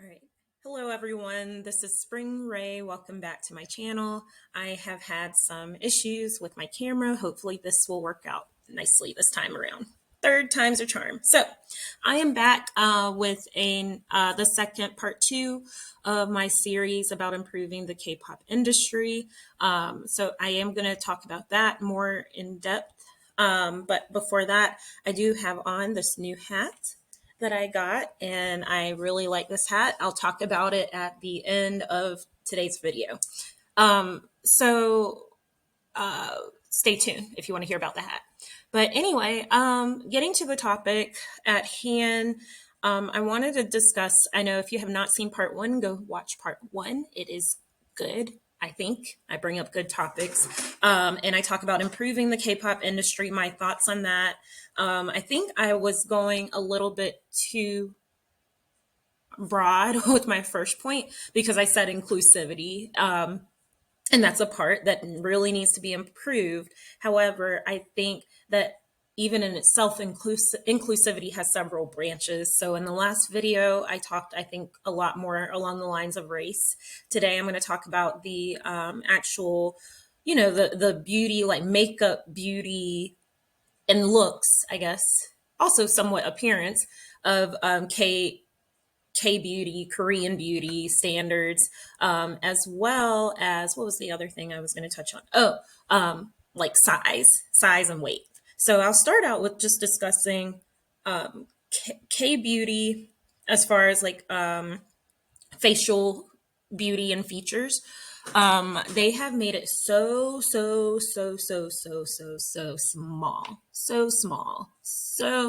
right. Hello, everyone. This is Spring Ray. Welcome back to my channel. I have had some issues with my camera. Hopefully, this will work out nicely this time around. Third time's a charm. So, I am back with the second part two of my series about improving the K-pop industry. So, I am going to talk about that more in depth. But before that, I do have on this new hat that I got, and I really like this hat. I'll talk about it at the end of today's video. So stay tuned if you want to hear about the hat. But anyway, getting to the topic at hand, I wanted to discuss. I know if you have not seen part one, go watch part one. It is good. I think I bring up good topics, and I talk about improving the K-pop industry. My thoughts on that. I think I was going a little bit too broad with my first point because I said inclusivity. And that's a part that really needs to be improved. However, I think that even in itself, inclusivity has several branches. So in the last video, I talked, I think, a lot more along the lines of race. Today, I'm going to talk about the actual, the beauty, like makeup, beauty, and looks, I guess, also somewhat appearance of K beauty, Korean beauty standards, as well as what was the other thing I was going to touch on? Like size and weight. So I'll start out with just discussing K beauty as far as like facial beauty and features. They have made it so small, so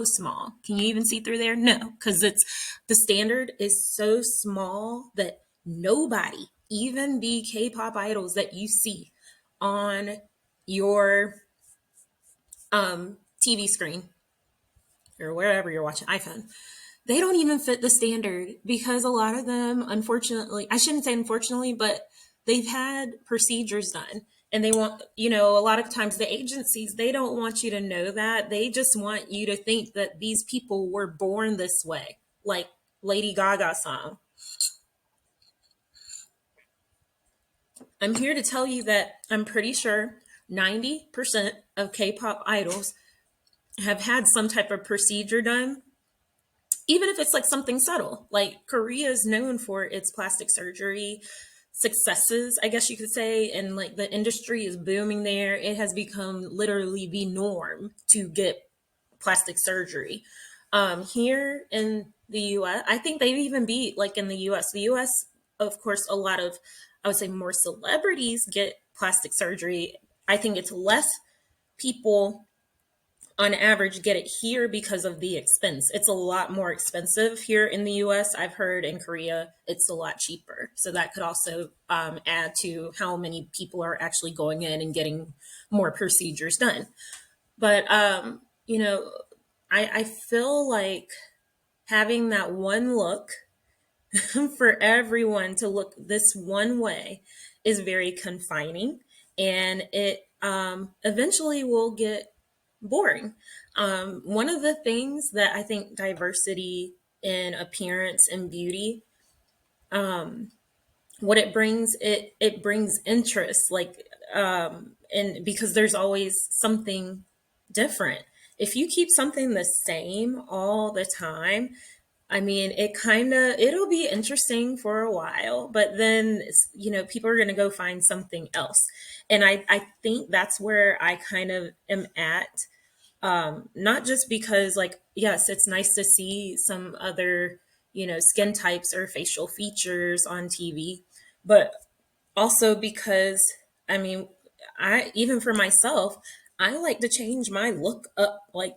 small. Can you even see through there? No, because the standard is so small that nobody, even the K-pop idols that you see on your TV screen or wherever you're watching, iPhone, they don't even fit the standard because a lot of them, unfortunately, I shouldn't say unfortunately, but they've had procedures done. And they want, a lot of times the agencies, they don't want you to know that. They just want you to think that these people were born this way, like Lady Gaga song. I'm here to tell you that I'm pretty sure 90% of K-pop idols have had some type of procedure done, even if it's like something subtle. Like Korea is known for its plastic surgery successes, I guess you could say, and like the industry is booming there. It has become literally the norm to get plastic surgery. Here in the US, I think they've even beat like in the US. The US, of course, a lot of, I would say, more celebrities get plastic surgery. I think it's less people on average get it here because of the expense. It's a lot more expensive here in the US. I've heard in Korea it's a lot cheaper. So that could also add to how many people are actually going in and getting more procedures done. But, I feel like having that one look for everyone to look this one way is very confining, and it eventually will get boring. One of the things that I think diversity in appearance and beauty, what it brings interest, like, and because there's always something different. If you keep something the same all the time, I mean, it'll be interesting for a while, but then, people are going to go find something else. And I think that's where I kind of am at. Not just because, like, yes, it's nice to see some other, skin types or facial features on TV, but also because, I mean, even for myself, I like to change my look up, like,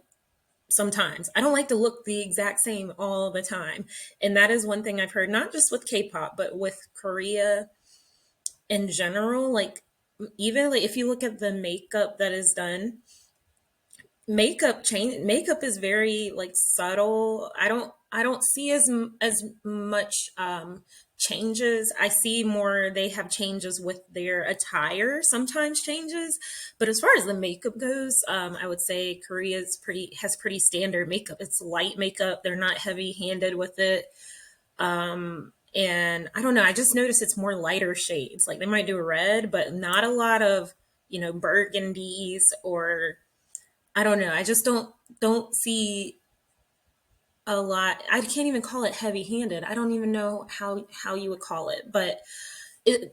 sometimes. I don't like to look the exact same all the time. And that is one thing I've heard, not just with K-pop, but with Korea in general. Like, even like if you look at the makeup that is done, makeup is very like subtle. I don't see as much changes. I see more they have changes with their attire, sometimes changes, but as far as the makeup goes, I would say Korea's has pretty standard makeup. It's light makeup. They're not heavy handed with it. And I don't know, I just noticed it's more lighter shades. Like they might do red, but not a lot of, burgundies, or I don't know. I just don't see a lot. I can't even call it heavy-handed. I don't even know how you would call it, but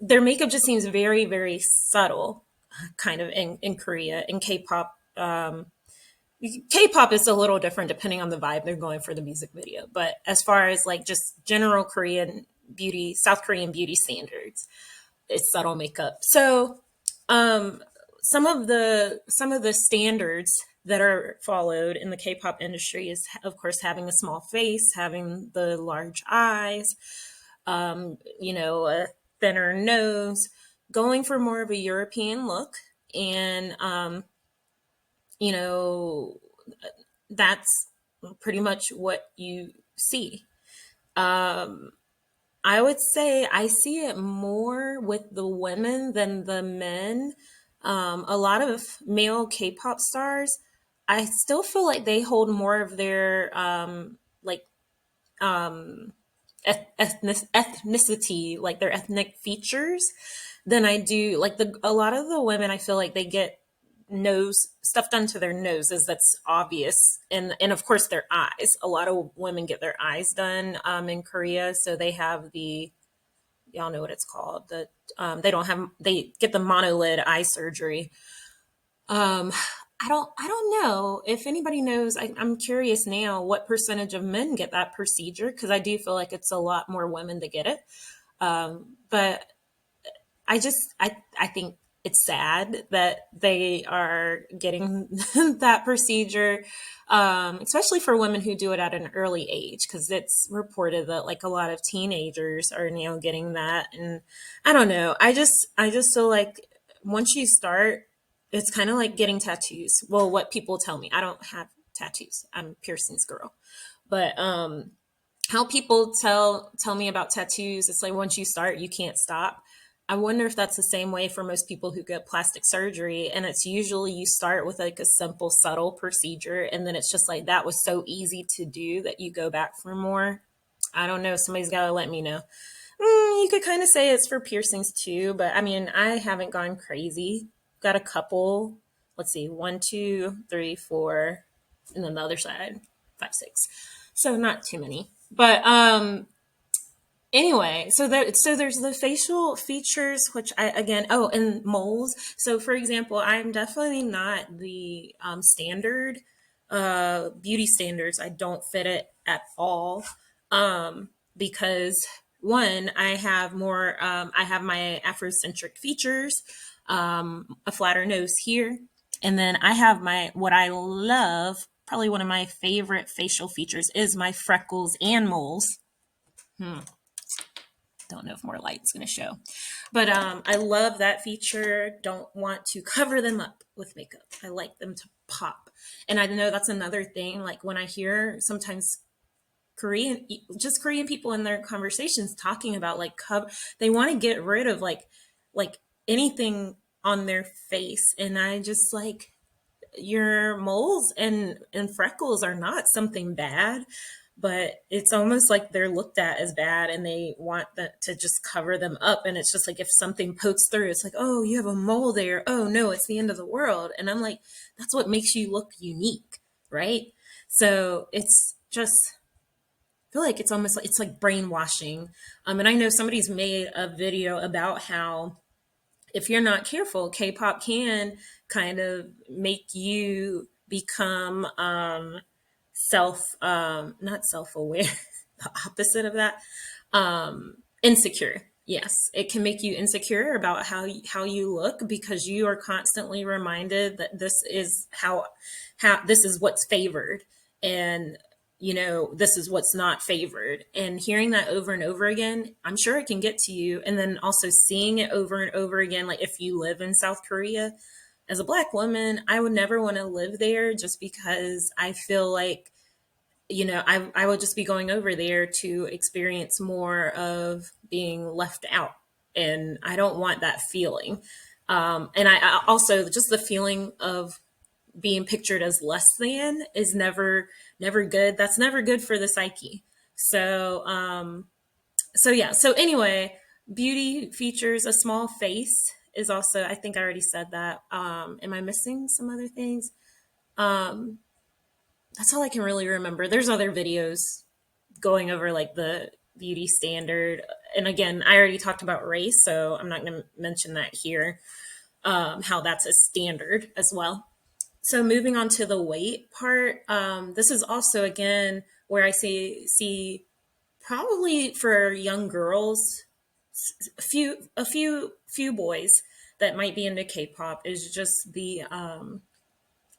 their makeup just seems very, very subtle, kind of in Korea. In K-pop, K-pop is a little different depending on the vibe they're going for the music video. But as far as like just general Korean beauty, South Korean beauty standards, it's subtle makeup. So um, some of the standards that are followed in the K-pop industry is, of course, having a small face, having the large eyes, a thinner nose, going for more of a European look, and you know, that's pretty much what you see. Um, I would say I see it more with the women than the men. A lot of male K-pop stars, I still feel like they hold more of their like um, ethnicity, like their ethnic features, than I do like a lot of the women. I feel like they get nose stuff done to their noses that's obvious, and of course their eyes. A lot of women get their eyes done in Korea, so they have the, y'all know what it's called, they don't have, they get the monolid eye surgery. um I don't know if anybody knows. I'm curious now what percentage of men get that procedure, because I do feel like it's a lot more women that get it. But I think it's sad that they are getting that procedure, especially for women who do it at an early age, because it's reported that like a lot of teenagers are now getting that. And I don't know. I just feel like once you start, it's kind of like getting tattoos. Well, what people tell me. I don't have tattoos. I'm a piercings girl, but how people tell me about tattoos, it's like once you start you can't stop. I wonder if that's the same way for most people who get plastic surgery, and it's usually you start with like a simple subtle procedure, and then it's just like that was so easy to do that you go back for more. I don't know, somebody's got to let me know. You could kind of say it's for piercings too, but I mean, I haven't gone crazy. Got a couple. Let's see, one, two, three, four, and then the other side, five, six. So not too many. But anyway, so there's the facial features, which I again, oh, and moles. So for example, I'm definitely not the standard beauty standards. I don't fit it at all, because one, I have my Afrocentric features, a flatter nose here, and then I have my, what I love, probably one of my favorite facial features is my freckles and moles. Don't know if more light's going to show, but I love that feature. Don't want to cover them up with makeup. I like them to pop. And I know that's another thing, like when I hear sometimes Korean people in their conversations talking about like they want to get rid of like anything on their face, and I just like, your moles and freckles are not something bad, but it's almost like they're looked at as bad, and they want that to just cover them up. And it's just like if something pokes through, it's like, oh, you have a mole there, oh no, it's the end of the world. And I'm like, that's what makes you look unique, right? So it's just, I feel like it's almost like it's like brainwashing. And I know somebody's made a video about how if you're not careful, K-pop can kind of make you become not self-aware, the opposite of that, insecure. Yes, it can make you insecure about how you look, because you are constantly reminded that this is how this is what's favored, and this is what's not favored. And hearing that over and over again, I'm sure it can get to you. And then also seeing it over and over again, like if you live in South Korea, as a Black woman, I would never want to live there, just because I feel like, I would just be going over there to experience more of being left out. And I don't want that feeling. And I also, just the feeling of being pictured as less than is never good. That's never good for the psyche. So So yeah. So anyway, beauty features a small face is also. I think I already said that. Am I missing some other things? Um, that's all I can really remember. There's other videos going over like the beauty standard, and again, I already talked about race, so I'm not going to mention that here. How that's a standard as well. So moving on to the weight part, this is also again where I see probably for young girls, a few boys that might be into K-pop is just the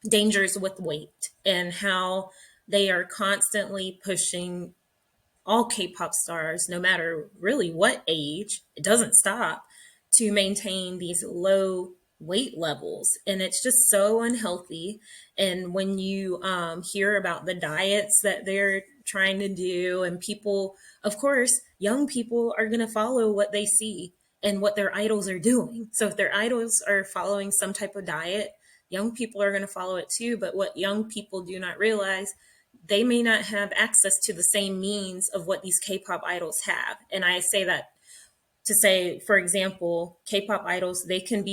dangers with weight and how they are constantly pushing all K-pop stars, no matter really what age, it doesn't stop to maintain these low weight levels, and it's just so unhealthy. And when you hear about the diets that they're trying to do, and people, of course, young people are going to follow what they see and what their idols are doing. So if their idols are following some type of diet, young people are going to follow it too. But what young people do not realize, they may not have access to the same means of what these K-pop idols have. And I say that to say, for example, K-pop idols, they could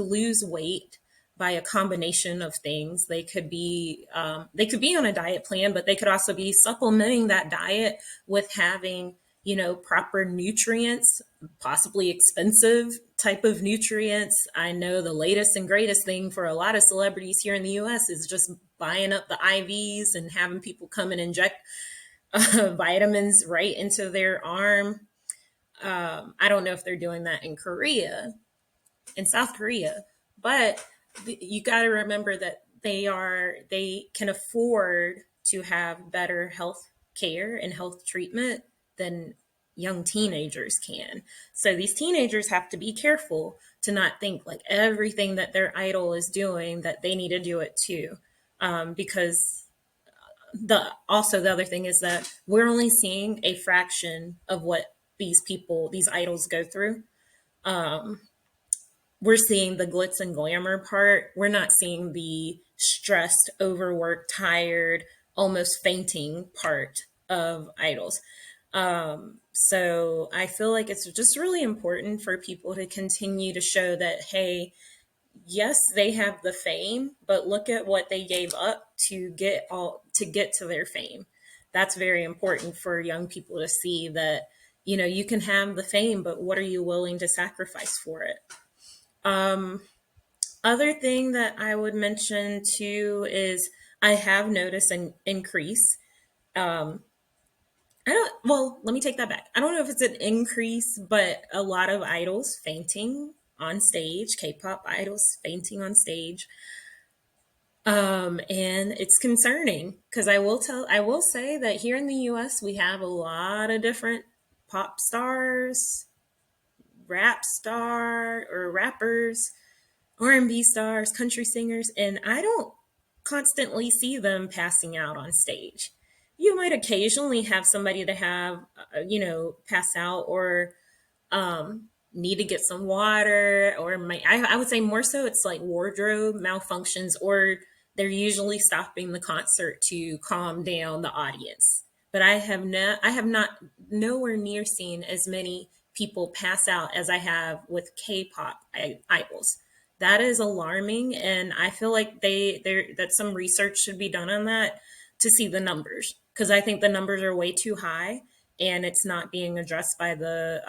lose weight by a combination of things. They could be on a diet plan, but they could also be supplementing that diet with having, proper nutrients, possibly expensive type of nutrients. I know the latest and greatest thing for a lot of celebrities here in the US is just buying up the IVs and having people come and inject vitamins right into their arm. I don't know if they're doing that in South Korea, but you got to remember that they can afford to have better health care and health treatment than young teenagers can. So these teenagers have to be careful to not think like everything that their idol is doing that they need to do it too, because the other thing is that we're only seeing a fraction of what these idols go through. Um, we're seeing the glitz and glamour part. We're not seeing the stressed, overworked, tired, almost fainting part of idols. So I feel like it's just really important for people to continue to show that, hey, yes, they have the fame, but look at what they gave up to get to their fame. That's very important for young people to see that, you can have the fame, but what are you willing to sacrifice for it? Um, Other thing that I would mention too is I have noticed an increase. Um, well, let me take that back. I don't know if it's an increase, but a lot of idols fainting on stage, K-pop idols fainting on stage. And it's concerning because I will say that here in the US, we have a lot of different pop stars, rap star or rappers, R&B stars, country singers, and I don't constantly see them passing out on stage. You might occasionally have somebody to have, pass out or need to get some water, or I would say more so it's like wardrobe malfunctions, or they're usually stopping the concert to calm down the audience. But I have not nowhere near seen as many people pass out as I have with K-pop idols. That is alarming, and I feel like that some research should be done on that to see the numbers, because I think the numbers are way too high and it's not being addressed by the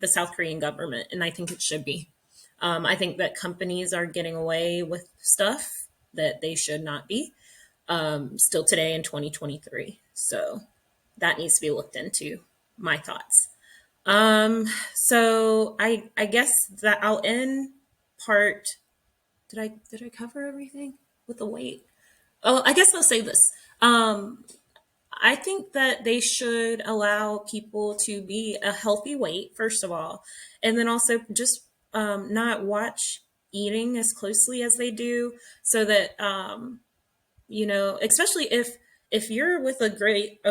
South Korean government, and I think it should be. I think that companies are getting away with stuff that they should not be, still today in 2023. So that needs to be looked into. My thoughts. So I guess that I'll end part. Did I cover everything with the weight? Oh, I guess I'll say this. I think that they should allow people to be a healthy weight, first of all, and then also just not watch eating as closely as they do, so that especially if you're with a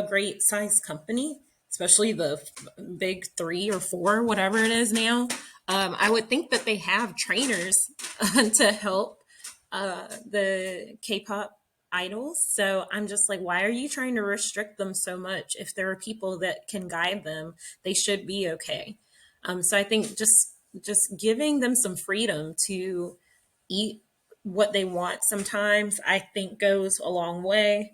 great size company, especially the big three or four, whatever it is now. I would think that they have trainers to help the K-pop idols. So I'm just like, why are you trying to restrict them so much? If there are people that can guide them, they should be okay. So I think just giving them some freedom to eat what they want sometimes, I think goes a long way.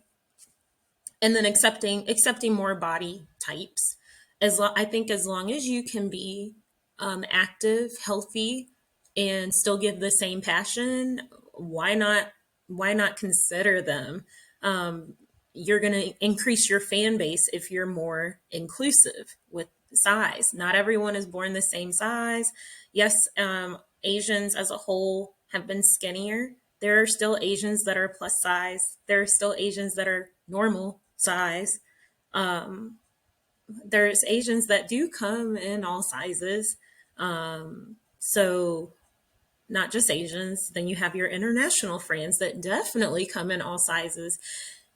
And then accepting more body types. I think as long as you can be active, healthy, and still give the same passion, why not? Why not consider them? Um, you're going to increase your fan base if you're more inclusive with size. Not everyone is born the same size. Yes, Asians as a whole have been skinnier. There are still Asians that are plus size. There are still Asians that are normal size. Um, there's Asians that do come in all sizes. So not just Asians. Then you have your international friends that definitely come in all sizes.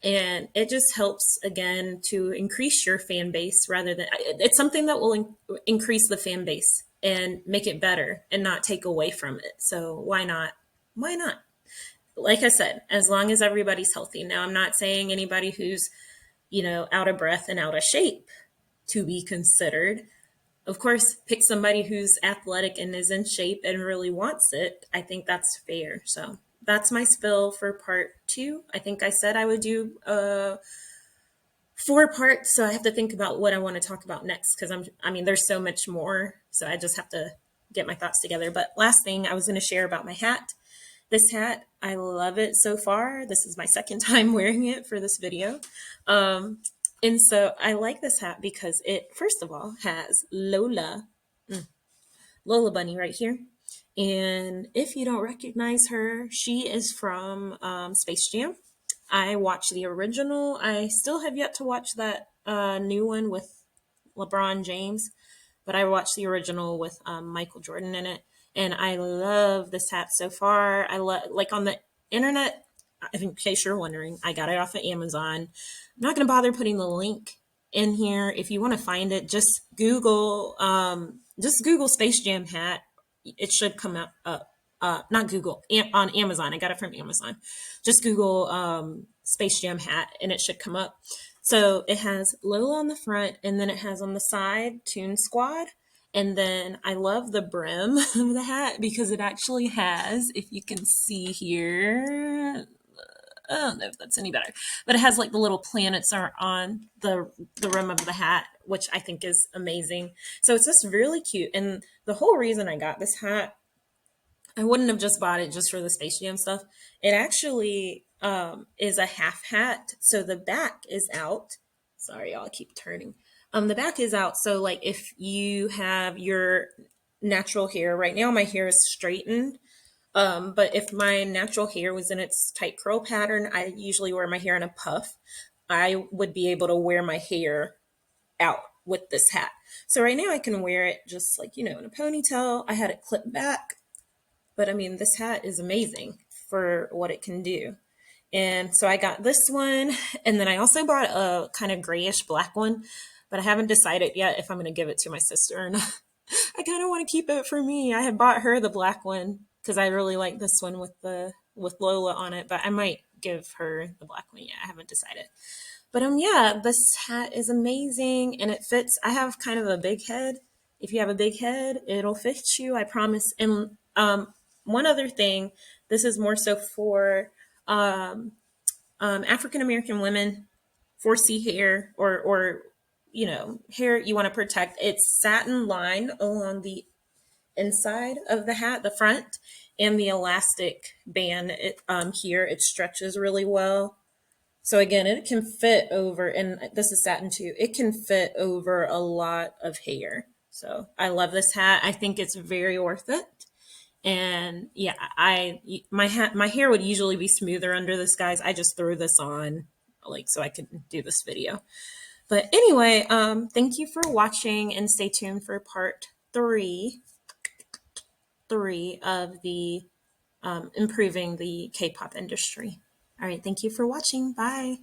And it just helps again to increase your fan base rather than it's something that will increase the fan base and make it better and not take away from it. So why not? Why not? Like I said, as long as everybody's healthy. Now, I'm not saying anybody who's, out of breath and out of shape to be considered. Of course, pick somebody who's athletic and is in shape and really wants it. I think that's fair. So that's my spill for part two. I think I said I would do four parts, so I have to think about what I want to talk about next because there's so much more. So I just have to get my thoughts together. But last thing I was going to share about my hat. This hat, I love it so far. This is my second time wearing it for this video. And so I like this hat because it, first of all, has Lola Bunny right here. And if you don't recognize her, she is from Space Jam. I watched the original. I still have yet to watch that new one with LeBron James, but I watched the original with Michael Jordan in it, and I love this hat so far. I love, like, on the internet. In case you're wondering, I got it off of Amazon. I'm not going to bother putting the link in here. If you want to find it, just Google Space Jam hat. It should come up. Not Google, on Amazon. I got it from Amazon. Just Google Space Jam hat, and it should come up. So it has Lola on the front, and then it has on the side Toon Squad. And then I love the brim of the hat because it actually has, if you can see here, I don't know if that's any better, but it has like the little planets are on the rim of the hat, which I think is amazing. So it's just really cute. And the whole reason I got this hat, I wouldn't have just bought it just for the Space Jam stuff. It actually is a half hat, so the back is out. Sorry, y'all, I keep turning. The back is out, so like if you have your natural hair, right now my hair is straightened. But if my natural hair was in its tight curl pattern, I usually wear my hair in a puff. I would be able to wear my hair out with this hat. So right now I can wear it just like, in a ponytail. I had it clipped back. But this hat is amazing for what it can do. And so I got this one. And then I also bought a kind of grayish black one, but I haven't decided yet if I'm going to give it to my sister or not. I kind of want to keep it for me. I had bought her the black one because I really like this one with Lola on it, but I might give her the black one. Yeah, I haven't decided. But yeah, this hat is amazing and it fits. I have kind of a big head. If you have a big head, it'll fit you, I promise. And one other thing, this is more so for African American women, 4C hair or hair you want to protect. It's satin lined along the inside of the hat, the front, and the elastic band here. It stretches really well. So again, it can fit over, and this is satin too. It can fit over a lot of hair. So I love this hat. I think it's very worth it. And yeah, my hair would usually be smoother under this, guys. I just threw this on like so I could do this video. But anyway, thank you for watching and stay tuned for part three of the improving the K-pop industry. All right, thank you for watching. Bye.